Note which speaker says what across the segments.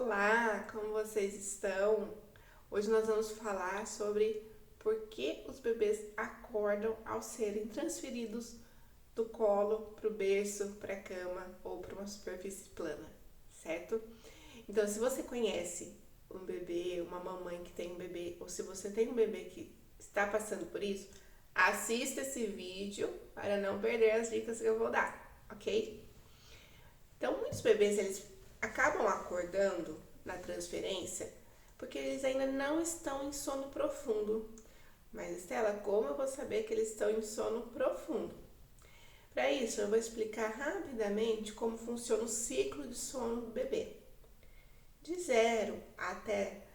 Speaker 1: Olá, como vocês estão? Hoje nós vamos falar sobre por que os bebês acordam ao serem transferidos do colo para o berço, para a cama ou para uma superfície plana, certo? Então, se você conhece um bebê, uma mamãe que tem um bebê, ou se você tem um bebê que está passando por isso, assista esse vídeo para não perder as dicas que eu vou dar, ok? Então, muitos bebês eles acabam acordando na transferência porque eles ainda não estão em sono profundo. Mas, Estela, como eu vou saber que eles estão em sono profundo? Para isso, eu vou explicar rapidamente como funciona o ciclo de sono do bebê. De 0 até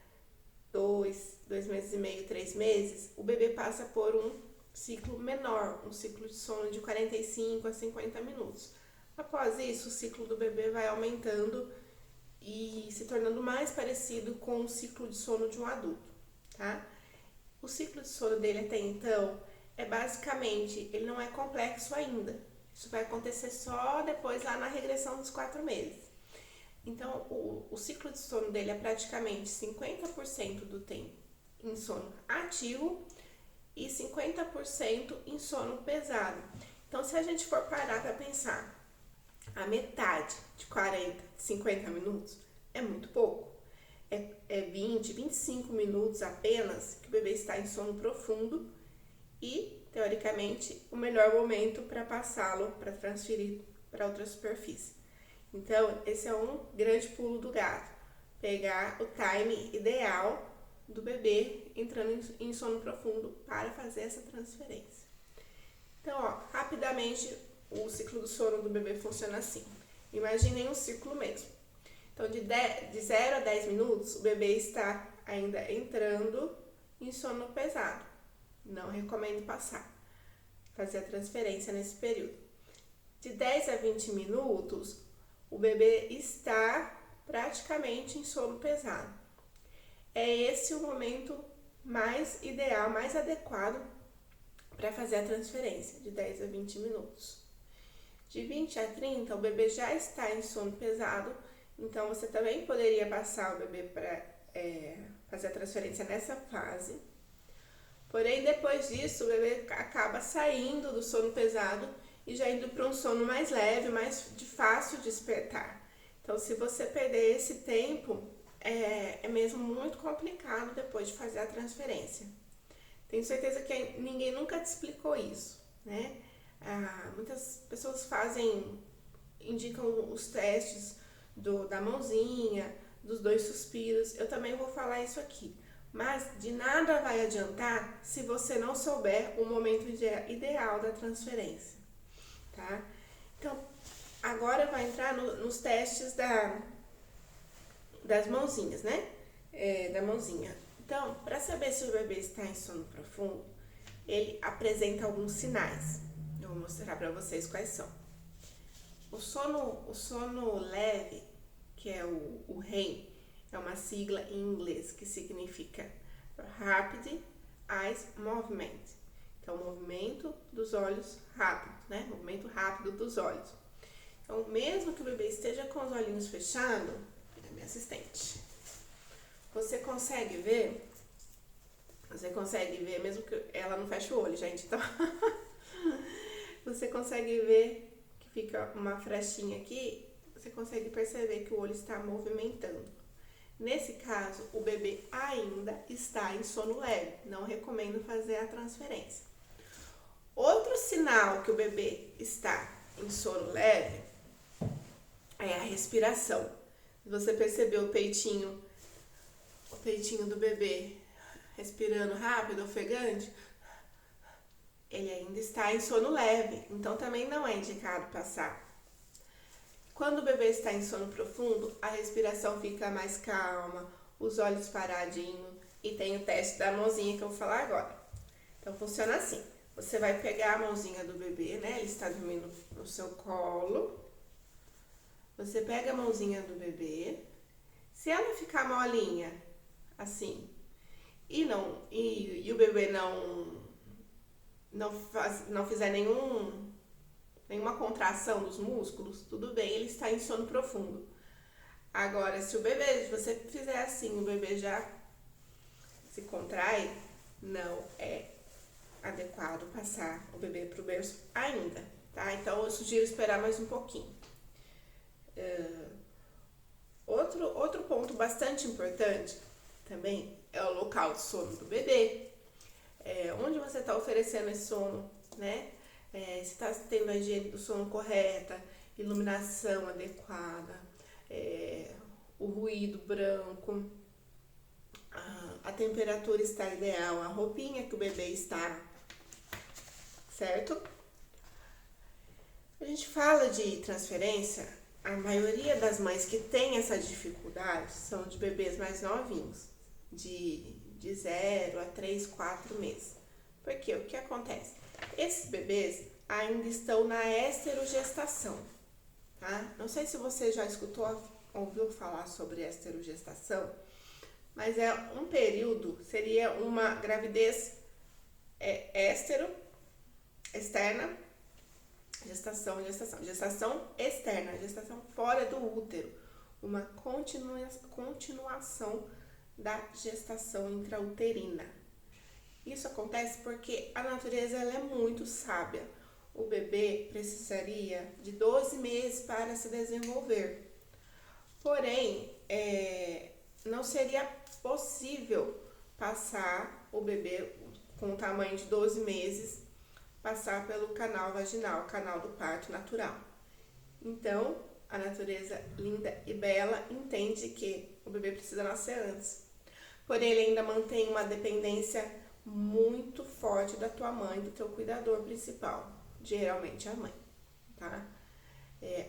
Speaker 1: 2 meses e meio, 3 meses, o bebê passa por um ciclo menor, um ciclo de sono de 45 a 50 minutos. Após isso, o ciclo do bebê vai aumentando e se tornando mais parecido com o ciclo de sono de um adulto, tá? O ciclo de sono dele até então é basicamente, ele não é complexo ainda. Isso vai acontecer só depois lá na regressão dos 4 meses. Então, o ciclo de sono dele é praticamente 50% do tempo em sono ativo e 50% em sono pesado. Então, se a gente for parar para pensar, a metade de 40, 50 minutos é muito pouco. É 20, 25 minutos apenas que o bebê está em sono profundo e, teoricamente, o melhor momento para passá-lo, para transferir para outra superfície. Então, esse é um grande pulo do gato. Pegar o time ideal do bebê entrando em sono profundo para fazer essa transferência. Então, rapidamente, o ciclo do sono do bebê funciona assim. Imaginem um ciclo mesmo. Então, de 0 a 10 minutos, o bebê está ainda entrando em sono pesado. Não recomendo fazer a transferência nesse período. De 10 a 20 minutos, o bebê está praticamente em sono pesado. É esse o momento mais ideal, mais adequado para fazer a transferência, de 10 a 20 minutos. De 20 a 30, o bebê já está em sono pesado, então você também poderia passar o bebê para fazer a transferência nessa fase. Porém, depois disso, o bebê acaba saindo do sono pesado e já indo para um sono mais leve, mais de fácil despertar. Então, se você perder esse tempo, é mesmo muito complicado depois de fazer a transferência. Tenho certeza que ninguém nunca te explicou isso, né? Muitas pessoas indicam os testes da mãozinha, dos 2 suspiros. Eu também vou falar isso aqui. Mas de nada vai adiantar se você não souber o momento ideal da transferência, tá? Então, agora vai entrar nos testes das mãozinhas, né? Da mãozinha. Então, para saber se o bebê está em sono profundo, ele apresenta alguns sinais. Eu vou mostrar para vocês quais são. O sono leve, que é o REM, é uma sigla em inglês que significa Rapid Eyes Movement. Então, movimento dos olhos rápido, né? Movimento rápido dos olhos. Então, mesmo que o bebê esteja com os olhinhos fechados, é minha assistente. Você consegue ver, mesmo que ela não feche o olho, gente, então você consegue ver que fica uma frechinha aqui, você consegue perceber que o olho está movimentando. Nesse caso, o bebê ainda está em sono leve, não recomendo fazer a transferência. Outro sinal que o bebê está em sono leve é a respiração. Você percebeu o peitinho do bebê respirando rápido, ofegante, ele ainda está em sono leve, então também não é indicado passar. Quando o bebê está em sono profundo, a respiração fica mais calma, os olhos paradinhos, e tem o teste da mãozinha que eu vou falar agora. Então funciona assim, você vai pegar a mãozinha do bebê, né? Ele está dormindo no seu colo, você pega a mãozinha do bebê, se ela ficar molinha, assim, e o bebê não fizer nenhuma contração dos músculos, tudo bem, ele está em sono profundo. Agora, se você fizer assim, o bebê já se contrai, não é adequado passar o bebê pro berço ainda, tá? Então, eu sugiro esperar mais um pouquinho. Outro ponto bastante importante também é o local de sono do bebê. Onde você está oferecendo esse sono, né? Se está tendo a higiene do sono correta, iluminação adequada, o ruído branco, a temperatura está ideal, a roupinha que o bebê está, certo? A gente fala de transferência, a maioria das mães que tem essa dificuldade são de bebês mais novinhos, de 0 a 3, 4 meses. Porque o que acontece? Esses bebês ainda estão na esterogestação, tá? Não sei se você já ouviu falar sobre esterogestação, mas é um período, seria uma gravidez externa, gestação externa, gestação fora do útero, uma continuação da gestação intrauterina. Isso acontece porque a natureza ela é muito sábia. O bebê precisaria de 12 meses para se desenvolver. Porém, não seria possível passar o bebê com o tamanho de 12 meses, passar pelo canal vaginal, canal do parto natural. Então, a natureza linda e bela entende que o bebê precisa nascer antes. Porém, ele ainda mantém uma dependência muito forte da tua mãe, do teu cuidador principal, geralmente a mãe, tá?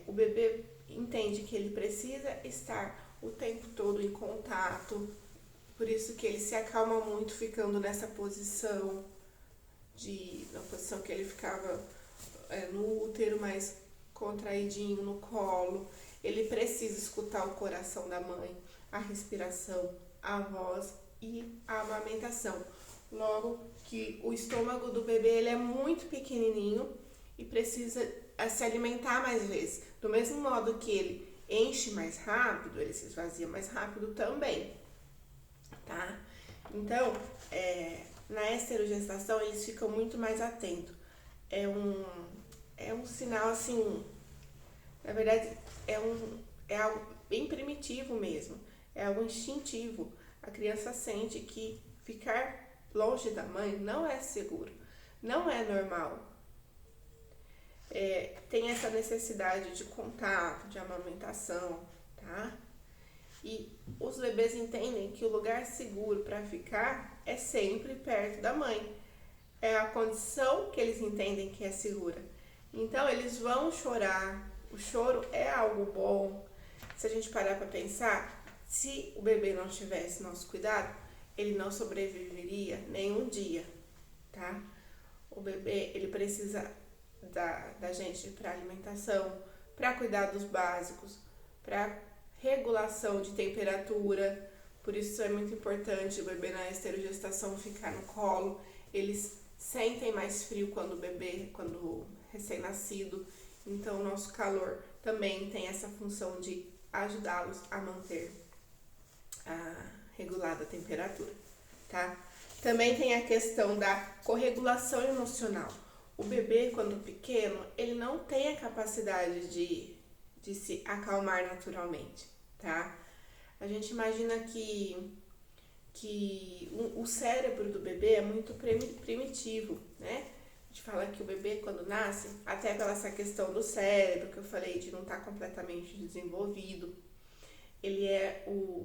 Speaker 1: O bebê entende que ele precisa estar o tempo todo em contato, por isso que ele se acalma muito ficando nessa posição, na posição que ele ficava no útero, mais contraidinho no colo. Ele precisa escutar o coração da mãe, a respiração, a voz e a amamentação. Logo que o estômago do bebê ele é muito pequenininho e precisa se alimentar mais vezes. Do mesmo modo que ele enche mais rápido, ele se esvazia mais rápido também, tá? Então, na esterogestação eles ficam muito mais atentos. É um sinal assim, na verdade é algo bem primitivo mesmo, é algo instintivo. A criança sente que ficar longe da mãe não é seguro, não é normal. Tem essa necessidade de contato, de amamentação, tá? E os bebês entendem que o lugar seguro para ficar é sempre perto da mãe. É a condição que eles entendem que é segura. Então, eles vão chorar. O choro é algo bom. Se a gente parar para pensar, se o bebê não tivesse nosso cuidado, ele não sobreviveria nenhum dia, tá? O bebê, ele precisa da gente para alimentação, para cuidar dos básicos, para regulação de temperatura. Por isso é muito importante o bebê na esterogestação ficar no colo. Eles sentem mais frio quando recém-nascido. Então, o nosso calor também tem essa função de ajudá-los a manter a regulada temperatura, tá? Também tem a questão da corregulação emocional. O bebê, quando pequeno, ele não tem a capacidade de se acalmar naturalmente, tá? A gente imagina que o cérebro do bebê é muito primitivo, né? A gente fala que o bebê, quando nasce, até pela essa questão do cérebro, que eu falei de não estar completamente desenvolvido,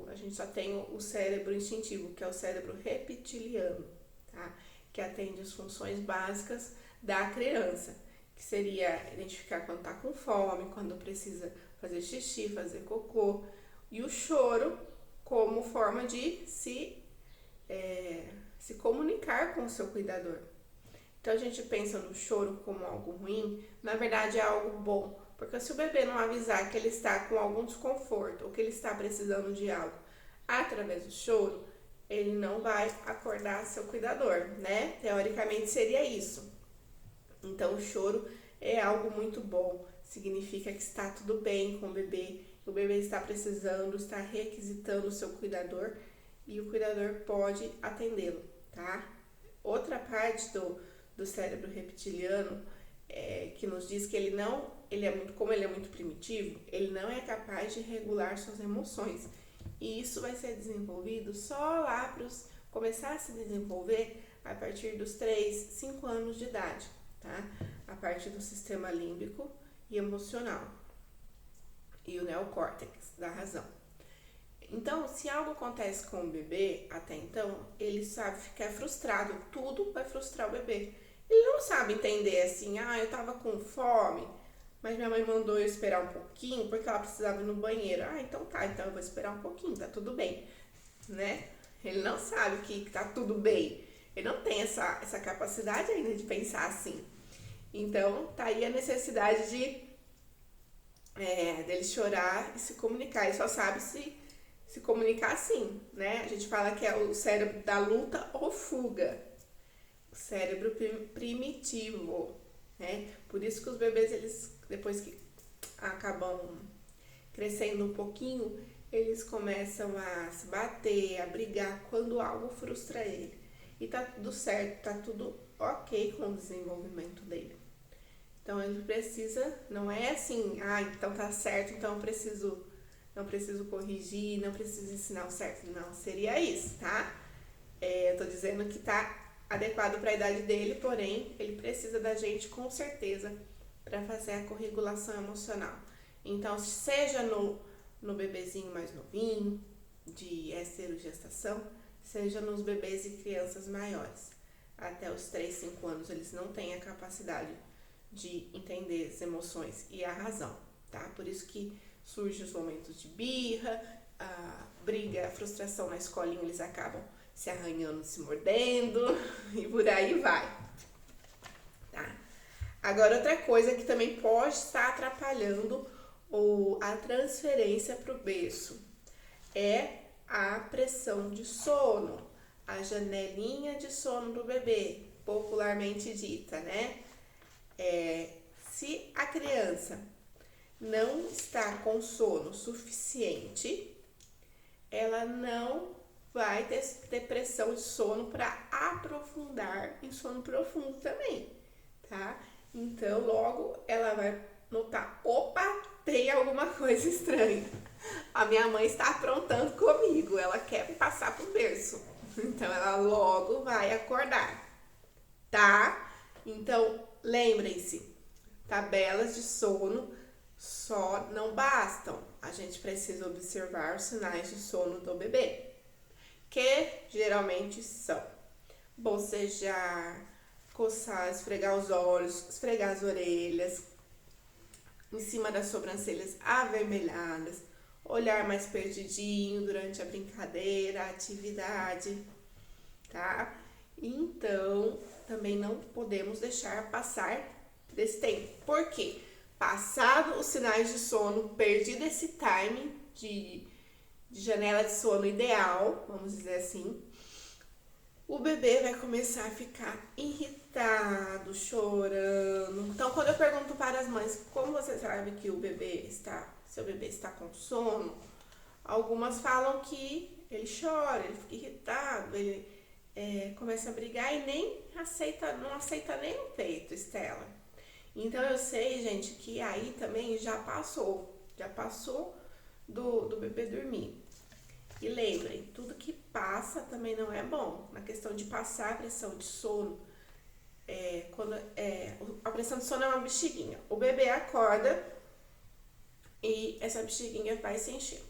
Speaker 1: a gente só tem o cérebro instintivo, que é o cérebro reptiliano, tá? Que atende as funções básicas da criança, que seria identificar quando está com fome, quando precisa fazer xixi, fazer cocô, e o choro como forma de se comunicar com o seu cuidador. Então a gente pensa no choro como algo ruim, na verdade é algo bom, porque se o bebê não avisar que ele está com algum desconforto ou que ele está precisando de algo através do choro, ele não vai acordar seu cuidador, né? Teoricamente seria isso. Então o choro é algo muito bom, significa que está tudo bem com o bebê, o bebê está precisando, está requisitando o seu cuidador e o cuidador pode atendê-lo, tá? Outra parte do cérebro reptiliano que nos diz que como ele é muito primitivo, ele não é capaz de regular suas emoções. E isso vai ser desenvolvido só lá para começar a se desenvolver a partir dos 3, 5 anos de idade, tá? A parte do sistema límbico e emocional e o neocórtex da razão. Então, se algo acontece com o bebê, até então, ele sabe ficar frustrado, tudo vai frustrar o bebê. Ele não sabe entender assim, eu tava com fome, mas minha mãe mandou eu esperar um pouquinho porque ela precisava ir no banheiro. Então tá, então eu vou esperar um pouquinho, tá tudo bem, né? Ele não sabe que tá tudo bem. Ele não tem essa capacidade ainda de pensar assim. Então, tá aí a necessidade dele chorar e se comunicar. Ele só sabe se comunicar assim, né? A gente fala que é o cérebro da luta ou fuga. O cérebro primitivo, né? Por isso que os bebês, eles, depois que acabam crescendo um pouquinho, eles começam a se bater, a brigar quando algo frustra ele. E tá tudo certo, tá tudo ok com o desenvolvimento dele. Então ele precisa, não é assim, então tá certo, então não preciso corrigir, não preciso ensinar o certo. Não, seria isso, tá? Eu tô dizendo que tá adequado para a idade dele, porém ele precisa da gente com certeza para fazer a corregulação emocional. Então, seja no bebezinho mais novinho, de esterogestação, seja nos bebês e crianças maiores. Até os 3, 5 anos eles não têm a capacidade de entender as emoções e a razão, tá? Por isso que surgem os momentos de birra, a briga, a frustração na escolinha, eles acabam se arranhando, se mordendo e por aí vai, tá? Agora, outra coisa que também pode estar atrapalhando a transferência para o berço é a pressão de sono, a janelinha de sono do bebê, popularmente dita, né? Se a criança não está com sono suficiente, ela não vai ter pressão de sono para aprofundar em sono profundo também, tá? Então, logo ela vai notar, opa, tem alguma coisa estranha. A minha mãe está aprontando comigo, ela quer me passar pro berço. Então, ela logo vai acordar, tá? Então, lembrem-se, tabelas de sono só não bastam. A gente precisa observar os sinais de sono do bebê, que geralmente são bocejar, coçar, esfregar os olhos, esfregar as orelhas, em cima das sobrancelhas avermelhadas, olhar mais perdidinho durante a brincadeira, a atividade, tá? Então, também não podemos deixar passar desse tempo. Por quê? Passado os sinais de sono, perdido esse timing de janela de sono ideal, vamos dizer assim, o bebê vai começar a ficar irritado, chorando. Então, quando eu pergunto para as mães como você sabe que seu bebê está com sono, algumas falam que ele chora, ele fica irritado, ele começa a brigar e não aceita nem o peito, Estela. Então, eu sei, gente, que aí também já passou do bebê dormir. E lembrem, tudo que passa também não é bom. Na questão de passar a pressão de sono, a pressão de sono é uma bexiguinha. O bebê acorda e essa bexiguinha vai se enchendo.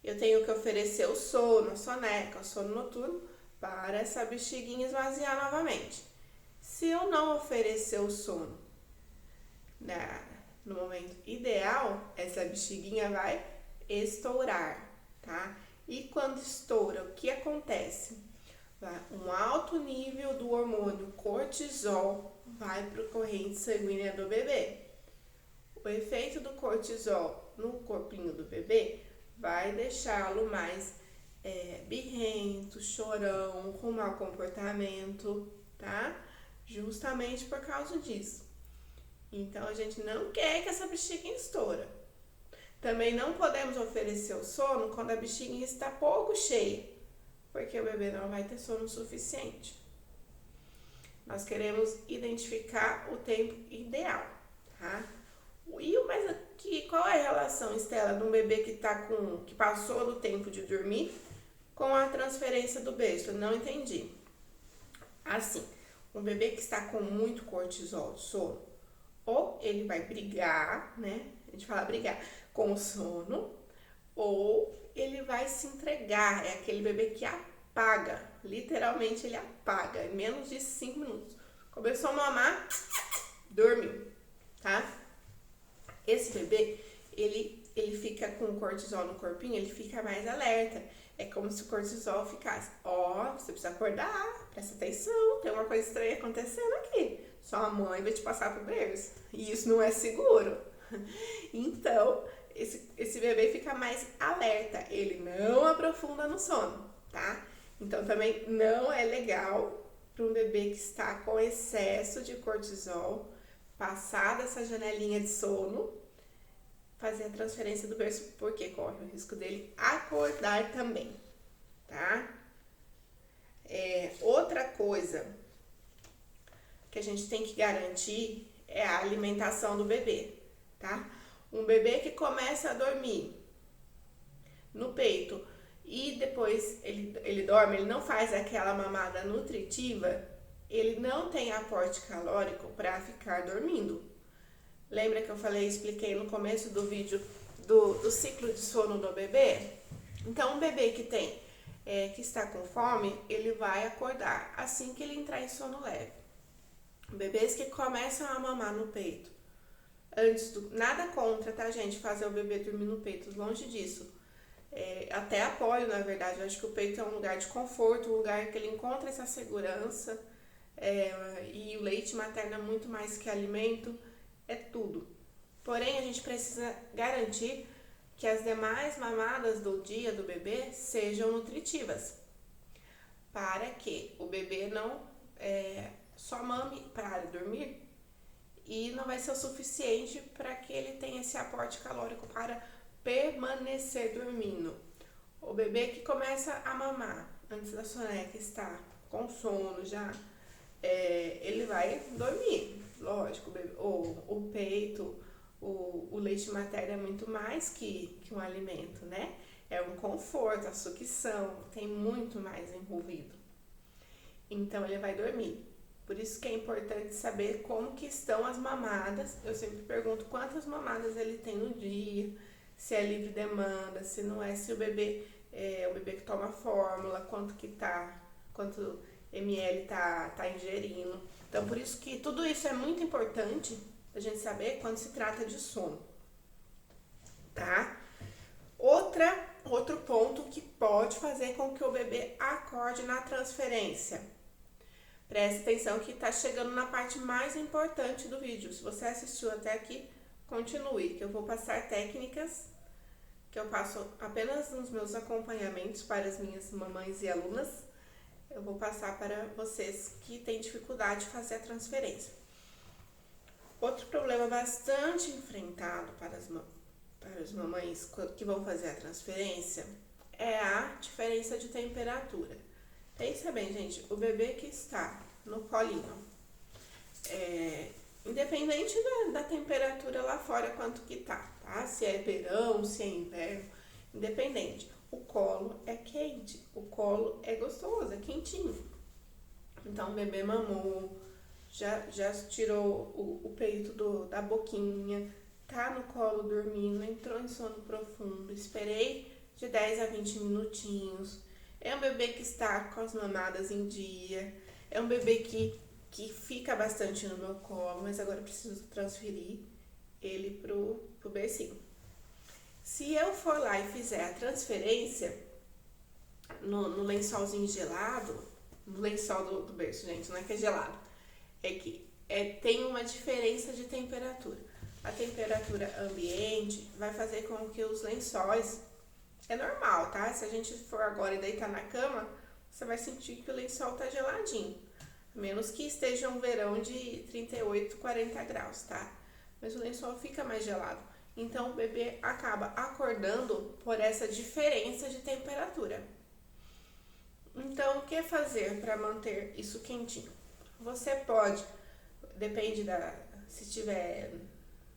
Speaker 1: Eu tenho que oferecer o sono, a soneca, o sono noturno para essa bexiguinha esvaziar novamente. Se eu não oferecer o sono no momento ideal, essa bexiguinha vai estourar, tá? E quando estoura, o que acontece? Um alto nível do hormônio cortisol vai para a corrente sanguínea do bebê. O efeito do cortisol no corpinho do bebê vai deixá-lo mais birrento, chorão, com mau comportamento, tá? Justamente por causa disso. Então, a gente não quer que essa bexiguinha estoura. Também não podemos oferecer o sono quando a bexiga está pouco cheia, porque o bebê não vai ter sono suficiente. Nós queremos identificar o tempo ideal, tá? Qual é a relação, Estela, de um bebê que passou do tempo de dormir com a transferência do berço? Eu não entendi. Assim, um bebê que está com muito cortisol do sono, ou ele vai brigar, né? A gente fala brigar com o sono, ou ele vai se entregar. É aquele bebê que apaga, literalmente ele apaga, em menos de 5 minutos. Começou a mamar, dormiu, tá? Esse bebê, ele fica com o cortisol no corpinho, ele fica mais alerta. É como se o cortisol ficasse, você precisa acordar, presta atenção, tem uma coisa estranha acontecendo aqui. Sua mãe vai te passar pro berço, e isso não é seguro. Então, esse bebê fica mais alerta, ele não aprofunda no sono, tá? Então, também não é legal para um bebê que está com excesso de cortisol, passar dessa janelinha de sono, fazer a transferência do berço, porque corre o risco dele acordar também, tá? Outra coisa que a gente tem que garantir é a alimentação do bebê, tá? Um bebê que começa a dormir no peito e depois ele dorme, ele não faz aquela mamada nutritiva, ele não tem aporte calórico para ficar dormindo. Lembra que eu expliquei no começo do vídeo do ciclo de sono do bebê? Então, um bebê que está com fome, ele vai acordar assim que ele entrar em sono leve. Bebês que começam a mamar no peito, nada contra, tá, gente, fazer o bebê dormir no peito, longe disso. Até apoio, na verdade, eu acho que o peito é um lugar de conforto, um lugar que ele encontra essa segurança, e o leite materno é muito mais que alimento, é tudo. Porém, a gente precisa garantir que as demais mamadas do dia do bebê sejam nutritivas, para que o bebê não só mame para dormir e não vai ser o suficiente para que ele tenha esse aporte calórico para permanecer dormindo. O bebê que começa a mamar antes da soneca está com sono já, ele vai dormir, lógico. O peito, o leite materno é muito mais que um alimento, né? É um conforto, a sucção, tem muito mais envolvido. Então ele vai dormir. Por isso que é importante saber como que estão as mamadas. Eu sempre pergunto quantas mamadas ele tem no dia, se é livre demanda, se não é, se o bebê que toma fórmula, quanto ml tá ingerindo. Então, por isso que tudo isso é muito importante a gente saber quando se trata de sono, tá? Outro ponto que pode fazer com que o bebê acorde na transferência. Preste atenção que tá chegando na parte mais importante do vídeo. Se você assistiu até aqui, continue, que eu vou passar técnicas que eu passo apenas nos meus acompanhamentos para as minhas mamães e alunas. Eu vou passar para vocês que têm dificuldade de fazer a transferência. Outro problema bastante enfrentado para as mamães que vão fazer a transferência é a diferença de temperatura. Pensa bem, gente, o bebê que está no colinho, independente da temperatura lá fora, quanto que tá? Se é verão, se é inverno, independente. O colo é quente, o colo é gostoso, é quentinho. Então, o bebê mamou, já tirou o peito da boquinha, tá no colo dormindo, entrou em sono profundo, esperei de 10 a 20 minutinhos. É um bebê que está com as mamadas em dia, é um bebê que fica bastante no meu colo, mas agora eu preciso transferir ele pro bercinho. Se eu for lá e fizer a transferência no lençolzinho gelado, no lençol do berço, gente, não é que é gelado, é que tem uma diferença de temperatura. A temperatura ambiente vai fazer com que os lençóis, é normal, tá? Se a gente for agora e deitar na cama, você vai sentir que o lençol tá geladinho, a menos que esteja um verão de 38, 40 graus, tá? Mas o lençol fica mais gelado. Então o bebê acaba acordando por essa diferença de temperatura. Então, o que fazer para manter isso quentinho? Você pode, depende se tiver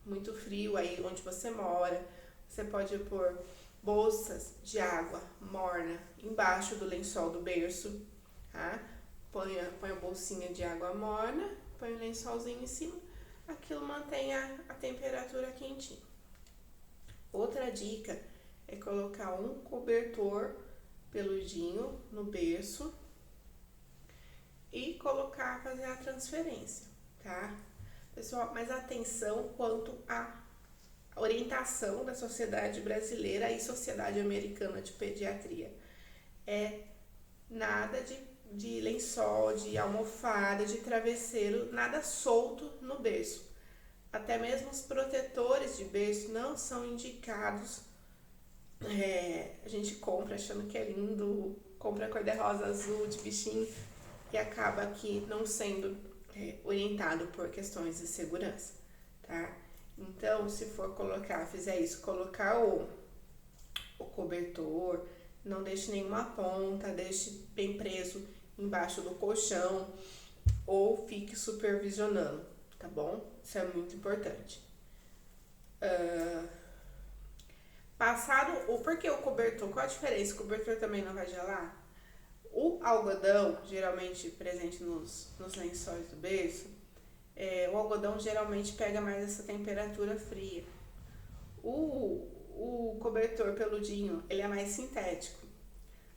Speaker 1: muito frio aí onde você mora, você pode pôr bolsas de água morna embaixo do lençol do berço, tá? Põe a bolsinha de água morna, põe o lençolzinho em cima, aquilo mantém a temperatura quentinha. Outra dica é colocar um cobertor peludinho no berço e fazer a transferência, tá? Pessoal, mas atenção quanto à orientação da Sociedade Brasileira e Sociedade Americana de Pediatria. Nada de lençol, de almofada, de travesseiro, nada solto no berço. Até mesmo os protetores de berço não são indicados. A gente compra achando que é lindo, compra cor-de-rosa, azul, de bichinho, e acaba aqui não sendo orientado por questões de segurança, tá? Então, se for fizer isso, colocar o cobertor, não deixe nenhuma ponta, deixe bem preso embaixo do colchão ou fique supervisionando, tá bom? Isso é muito importante. Porque o cobertor, qual a diferença? O cobertor também não vai gelar? O algodão, geralmente presente nos lençóis do berço, o algodão geralmente pega mais essa temperatura fria. O cobertor peludinho, ele é mais sintético.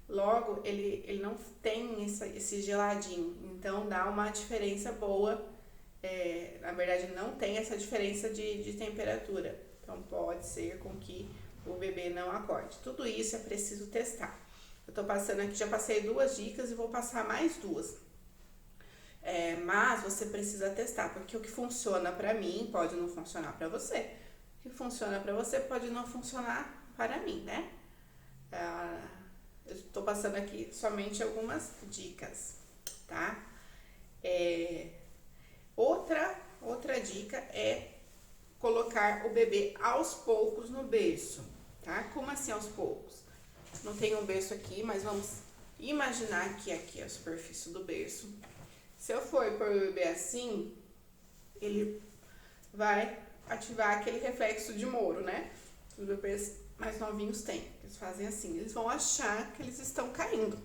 Speaker 1: Logo, ele não tem esse geladinho. Então, dá uma diferença boa. Na verdade, não tem essa diferença de temperatura. Então, pode ser com que o bebê não acorde. Tudo isso é preciso testar. Eu tô passando aqui, já passei 2 dicas e vou passar mais 2. Mas você precisa testar, porque o que funciona para mim pode não funcionar para você. O que funciona para você pode não funcionar para mim, né? Eu tô passando aqui somente algumas dicas, tá? Outra dica é colocar o bebê aos poucos no berço, tá? Como assim aos poucos? Não tem um berço aqui, mas vamos imaginar que aqui é a superfície do berço. Se eu for pôr o bebê assim, ele vai ativar aquele reflexo de Moro, né? Os bebês mais novinhos têm. Eles fazem assim, eles vão achar que eles estão caindo.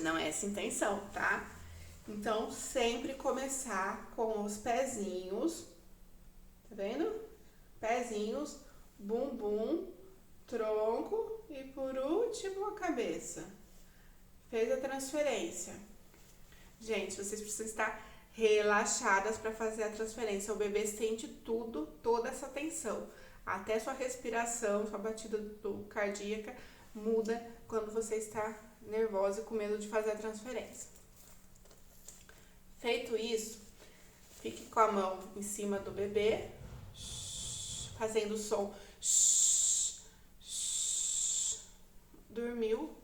Speaker 1: Não é essa a intenção, tá? Então, sempre começar com os pezinhos, tá vendo? Pezinhos, bumbum, tronco e por último a cabeça. Fez a transferência. Gente, vocês precisam estar relaxadas para fazer a transferência. O bebê sente tudo, toda essa tensão. Até sua respiração, sua batida cardíaca muda quando você está nervosa e com medo de fazer a transferência. Feito isso, fique com a mão em cima do bebê, fazendo o som. Dormiu?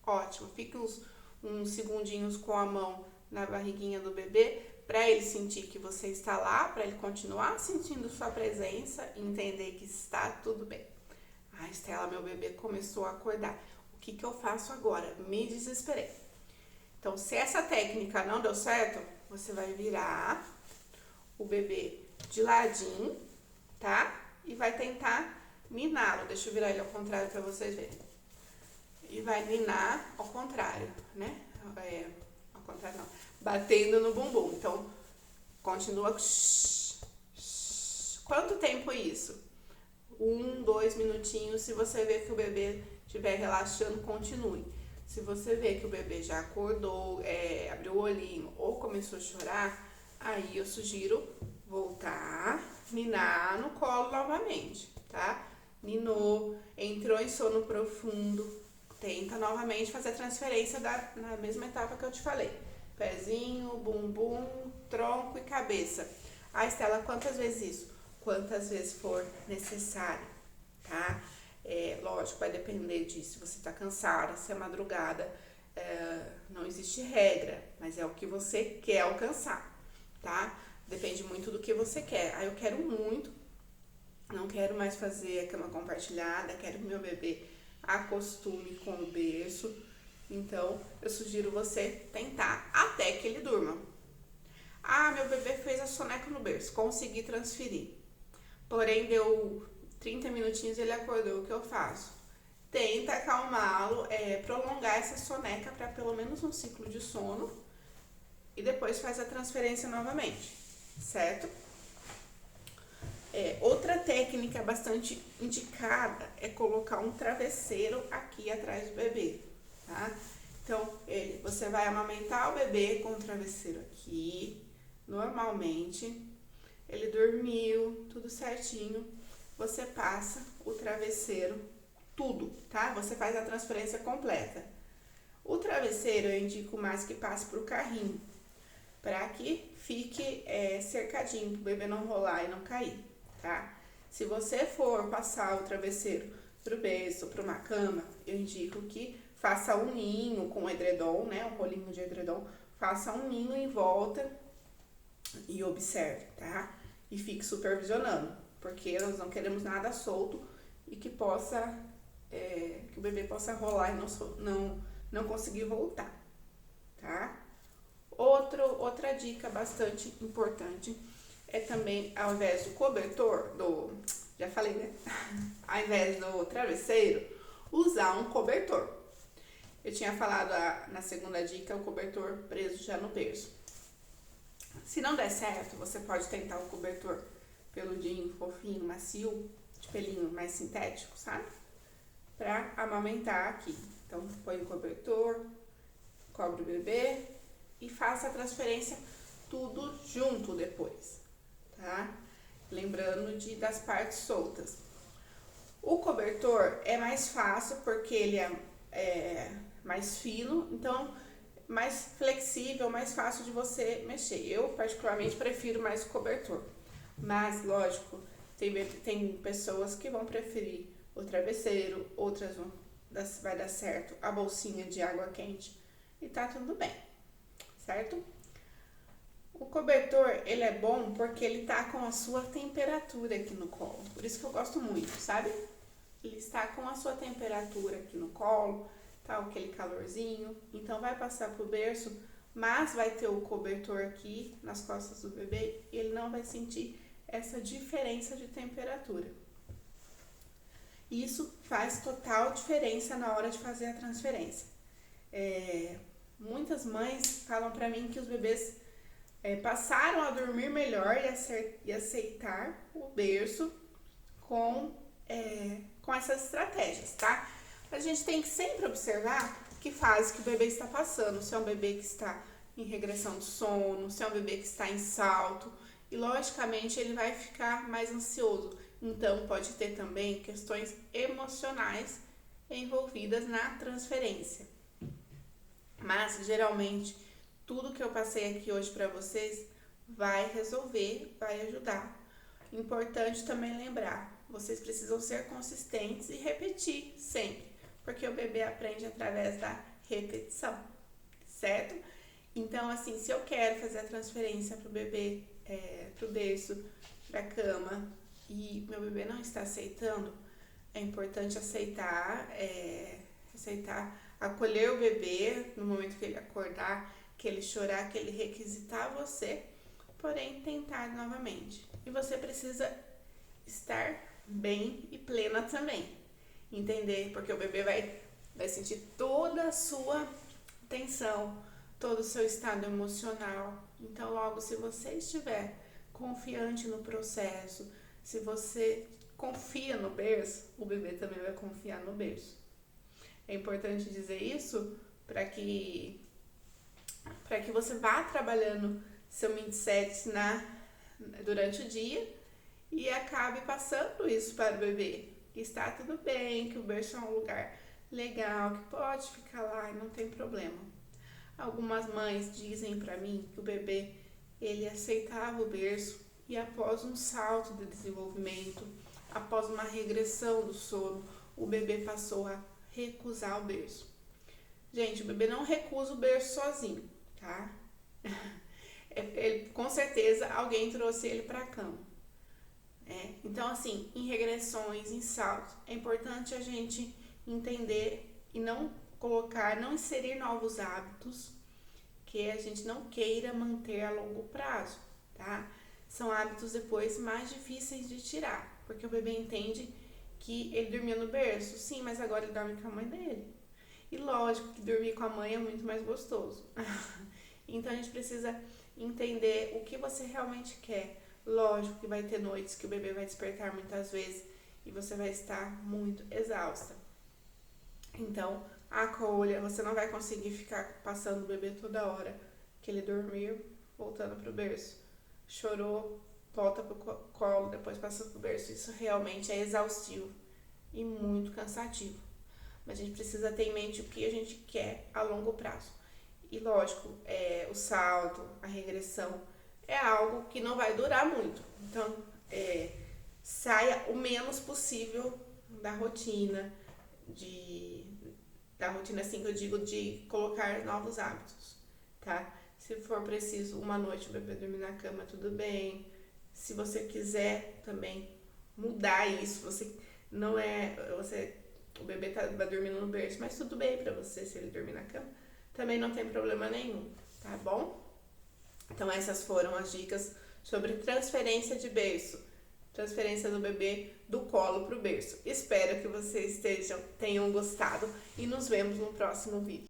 Speaker 1: Ótimo. Fique uns segundinhos com a mão na barriguinha do bebê, para ele sentir que você está lá, para ele continuar sentindo sua presença e entender que está tudo bem. Estela, meu bebê começou a acordar. O que eu faço agora? Me desesperei. Então, se essa técnica não deu certo, você vai virar o bebê de ladinho, tá? E vai tentar niná-lo. Deixa eu virar ele ao contrário para vocês verem. E vai ninar ao contrário, né? Ao contrário não. Batendo no bumbum. Então, continua. Quanto tempo isso? 1, 2 minutinhos. Se você ver que o bebê estiver relaxando, continue. Se você ver que o bebê já acordou, abriu o olhinho ou começou a chorar, aí eu sugiro voltar, ninar no colo novamente, tá? Ninou, entrou em sono profundo, tenta novamente fazer a transferência na mesma etapa que eu te falei. Pezinho, bumbum, tronco e cabeça. Estela, quantas vezes isso? Quantas vezes for necessário, tá? Lógico, vai depender disso. Se você tá cansada, se é madrugada, não existe regra, mas é o que você quer alcançar, tá? Depende muito do que você quer. Eu quero muito não quero mais fazer a cama compartilhada, quero que meu bebê acostume com o berço. Então, eu sugiro você tentar até que ele durma. Ah, meu bebê fez a soneca no berço, consegui transferir. Porém, deu 30 minutinhos e ele acordou, o que eu faço? Tenta acalmá-lo, prolongar essa soneca para pelo menos um ciclo de sono e depois faz a transferência novamente, certo? Outra técnica bastante indicada é colocar um travesseiro aqui atrás do bebê, tá? Então, você vai amamentar o bebê com o travesseiro aqui, normalmente. Ele dormiu, tudo certinho. Você passa o travesseiro, tudo, tá? Você faz a transferência completa. O travesseiro eu indico mais que passe pro carrinho, para que fique cercadinho, para o bebê não rolar e não cair, tá? Se você for passar o travesseiro pro berço, para uma cama, eu indico que faça um ninho com edredom, né? Um rolinho de edredom. Faça um ninho em volta e observe, tá? E fique supervisionando, porque nós não queremos nada solto e que possa, que o bebê possa rolar e não conseguir voltar, tá? Outra dica bastante importante é também, ao invés do cobertor, já falei, né? Ao invés do travesseiro, usar um cobertor. Eu tinha falado na segunda dica, o cobertor preso já no berço. Se não der certo, você pode tentar um cobertor peludinho, fofinho, macio, de pelinho mais sintético, sabe? Pra amamentar aqui. Então, põe o cobertor, cobre o bebê e faça a transferência tudo junto depois, tá? Lembrando das partes soltas. O cobertor é mais fácil porque ele é mais fino, então mais flexível, mais fácil de você mexer. Eu particularmente prefiro mais o cobertor, mas lógico, tem pessoas que vão preferir o travesseiro, outras vai dar certo a bolsinha de água quente e tá tudo bem, certo? O cobertor, ele é bom porque ele tá com a sua temperatura aqui no colo, por isso que eu gosto muito, sabe? Ele está com a sua temperatura aqui no colo, tá aquele calorzinho, então vai passar pro berço, mas vai ter o cobertor aqui nas costas do bebê e ele não vai sentir essa diferença de temperatura. Isso faz total diferença na hora de fazer a transferência. Muitas mães falam pra mim que os bebês passaram a dormir melhor e aceitar o berço com essas estratégias, tá? A gente tem que sempre observar que fase que o bebê está passando, se é um bebê que está em regressão de sono, se é um bebê que está em salto, e logicamente ele vai ficar mais ansioso. Então pode ter também questões emocionais envolvidas na transferência. Mas geralmente tudo que eu passei aqui hoje para vocês vai resolver, vai ajudar. Importante também lembrar, vocês precisam ser consistentes e repetir sempre, porque o bebê aprende através da repetição, certo? Então, assim, se eu quero fazer a transferência pro bebê, pro berço, pra cama, e meu bebê não está aceitando, é importante aceitar, acolher o bebê no momento que ele acordar, que ele chorar, que ele requisitar você, porém tentar novamente. E você precisa estar bem e plena também, entender? Porque o bebê vai sentir toda a sua tensão, todo o seu estado emocional. Então, logo, se você estiver confiante no processo, se você confia no berço, o bebê também vai confiar no berço. É importante dizer isso para que você vá trabalhando seu mindset durante o dia e acabe passando isso para o bebê. Que está tudo bem, que o berço é um lugar legal, que pode ficar lá e não tem problema. Algumas mães dizem para mim que o bebê, ele aceitava o berço e após um salto de desenvolvimento, após uma regressão do sono, o bebê passou a recusar o berço. Gente, o bebê não recusa o berço sozinho, tá? Com certeza alguém trouxe ele para a cama. Então, assim, em regressões, em saltos, é importante a gente entender e não colocar, não inserir novos hábitos que a gente não queira manter a longo prazo, tá? São hábitos depois mais difíceis de tirar, porque o bebê entende que ele dormia no berço, sim, mas agora ele dorme com a mãe dele. E lógico que dormir com a mãe é muito mais gostoso. Então a gente precisa entender o que você realmente quer. Lógico que vai ter noites que o bebê vai despertar muitas vezes e você vai estar muito exausta. Então, acolha, você não vai conseguir ficar passando o bebê toda hora que ele dormiu, voltando pro berço. Chorou, volta pro colo, depois passa pro berço. Isso realmente é exaustivo e muito cansativo. Mas a gente precisa ter em mente o que a gente quer a longo prazo. E lógico, o salto, a regressão, é algo que não vai durar muito. Então, saia o menos possível da rotina, da rotina assim que eu digo de colocar novos hábitos, tá? Se for preciso uma noite o bebê dormir na cama, tudo bem. Se você quiser também mudar isso, você não é, o bebê vai dormindo no berço, mas tudo bem pra você se ele dormir na cama, também não tem problema nenhum, tá bom? Então essas foram as dicas sobre transferência de berço, transferência do bebê do colo pro berço. Espero que vocês tenham gostado e nos vemos no próximo vídeo.